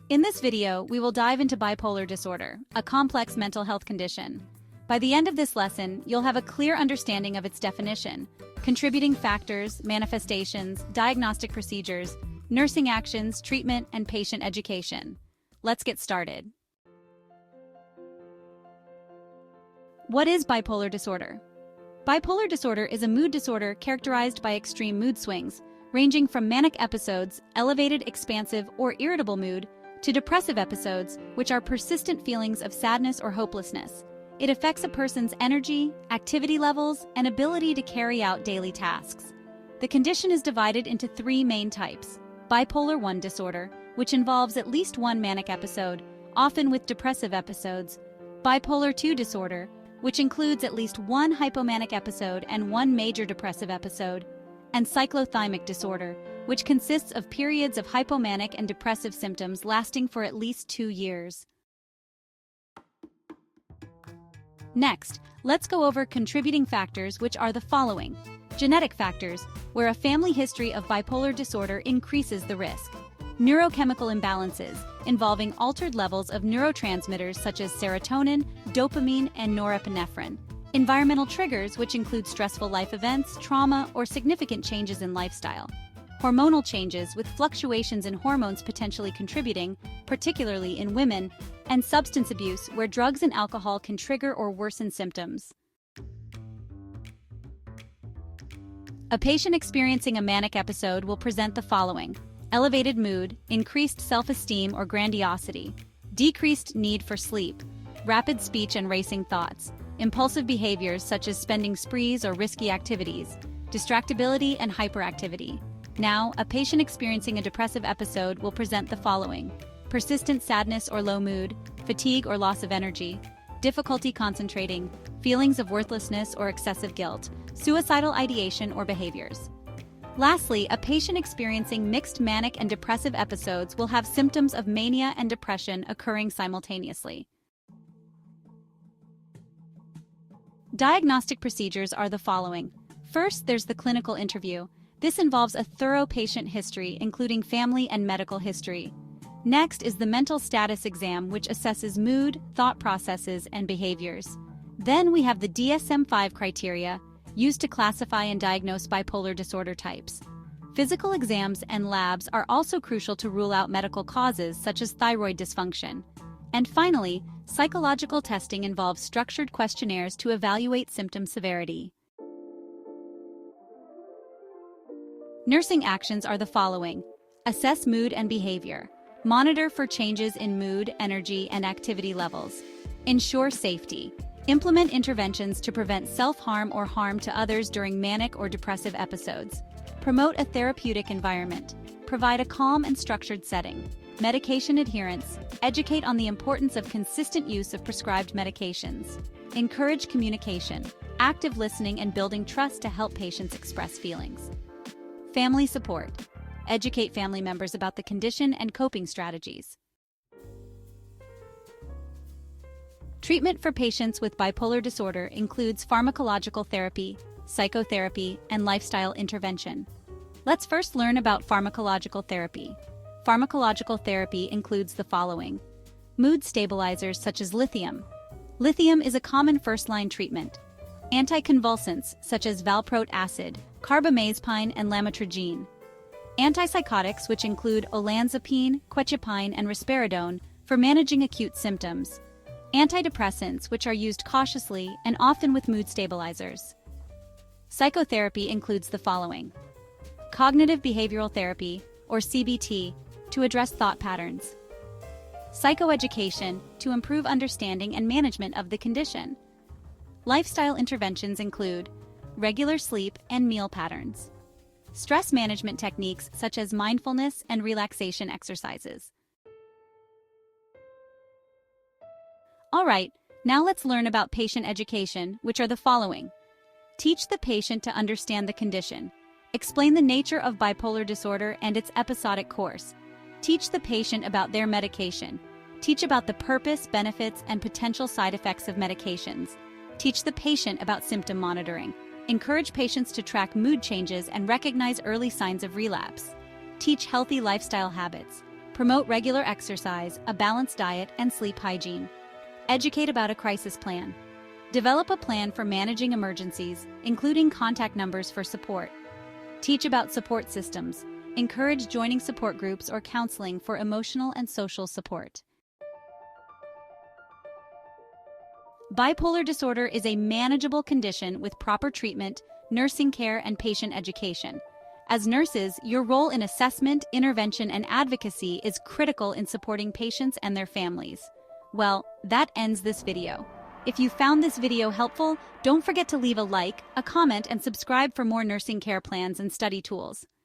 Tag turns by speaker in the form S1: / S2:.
S1: In this video, we will dive into bipolar disorder, a complex mental health condition. By the end of this lesson, you'll have a clear understanding of its definition, contributing factors, manifestations, diagnostic procedures, nursing actions, treatment, and patient education. Let's get started. What is bipolar disorder? Bipolar disorder is a mood disorder characterized by extreme mood swings, ranging from manic episodes, elevated, expansive, or irritable mood, to depressive episodes, which are persistent feelings of sadness or hopelessness. It affects a person's energy, activity levels, and ability to carry out daily tasks. The condition is divided into three main types: bipolar I disorder, which involves at least one manic episode, often with depressive episodes; bipolar II disorder, which includes at least one hypomanic episode and one major depressive episode; and cyclothymic disorder, which consists of periods of hypomanic and depressive symptoms lasting for at least 2 years. Next, let's go over contributing factors, which are the following. Genetic factors, where a family history of bipolar disorder increases the risk. Neurochemical imbalances, involving altered levels of neurotransmitters such as serotonin, dopamine, and norepinephrine. Environmental triggers, which include stressful life events, trauma, or significant changes in lifestyle. Hormonal changes, with fluctuations in hormones potentially contributing, particularly in women. And substance abuse, where drugs and alcohol can trigger or worsen symptoms. A patient experiencing a manic episode will present the following: elevated mood, increased self-esteem or grandiosity, decreased need for sleep, rapid speech and racing thoughts, impulsive behaviors such as spending sprees or risky activities, distractibility and hyperactivity. Now, a patient experiencing a depressive episode will present the following: persistent sadness or low mood, fatigue or loss of energy, difficulty concentrating, feelings of worthlessness or excessive guilt, suicidal ideation or behaviors. Lastly, a patient experiencing mixed manic and depressive episodes will have symptoms of mania and depression occurring simultaneously. Diagnostic procedures are the following. First, there's the clinical interview. This involves a thorough patient history, including family and medical history. Next is the mental status exam, which assesses mood, thought processes, and behaviors. Then we have the DSM-5 criteria, used to classify and diagnose bipolar disorder types. Physical exams and labs are also crucial to rule out medical causes such as thyroid dysfunction. And finally, psychological testing involves structured questionnaires to evaluate symptom severity. Nursing actions are the following: assess mood and behavior. Monitor for changes in mood, energy, and activity levels. Ensure safety. Implement interventions to prevent self-harm or harm to others during manic or depressive episodes. Promote a therapeutic environment. Provide a calm and structured setting. Medication adherence. Educate on the importance of consistent use of prescribed medications. Encourage communication, active listening, and building trust to help patients express feelings. Family support. Educate family members about the condition and coping strategies. Treatment for patients with bipolar disorder includes pharmacological therapy, psychotherapy, and lifestyle intervention. Let's first learn about pharmacological therapy. Pharmacological therapy includes the following: mood stabilizers such as lithium. Lithium is a common first-line treatment. Anticonvulsants such as valproate acid, carbamazepine, and lamotrigine. Antipsychotics, which include olanzapine, quetiapine, and risperidone, for managing acute symptoms. Antidepressants, which are used cautiously and often with mood stabilizers. Psychotherapy includes the following: cognitive behavioral therapy, or CBT, to address thought patterns. Psychoeducation, to improve understanding and management of the condition. Lifestyle interventions include regular sleep and meal patterns. Stress management techniques such as mindfulness and relaxation exercises. All right, now let's learn about patient education, which are the following: teach the patient to understand the condition. Explain the nature of bipolar disorder and its episodic course. Teach the patient about their medication. Teach about the purpose, benefits, and potential side effects of medications. Teach the patient about symptom monitoring. Encourage patients to track mood changes and recognize early signs of relapse. Teach healthy lifestyle habits. Promote regular exercise, a balanced diet, and sleep hygiene. Educate about a crisis plan. Develop a plan for managing emergencies, including contact numbers for support. Teach about support systems. Encourage joining support groups or counseling for emotional and social support. Bipolar disorder is a manageable condition with proper treatment, nursing care, and patient education. As nurses, your role in assessment, intervention, and advocacy is critical in supporting patients and their families. Well, that ends this video. If you found this video helpful, don't forget to leave a like, a comment, and subscribe for more nursing care plans and study tools.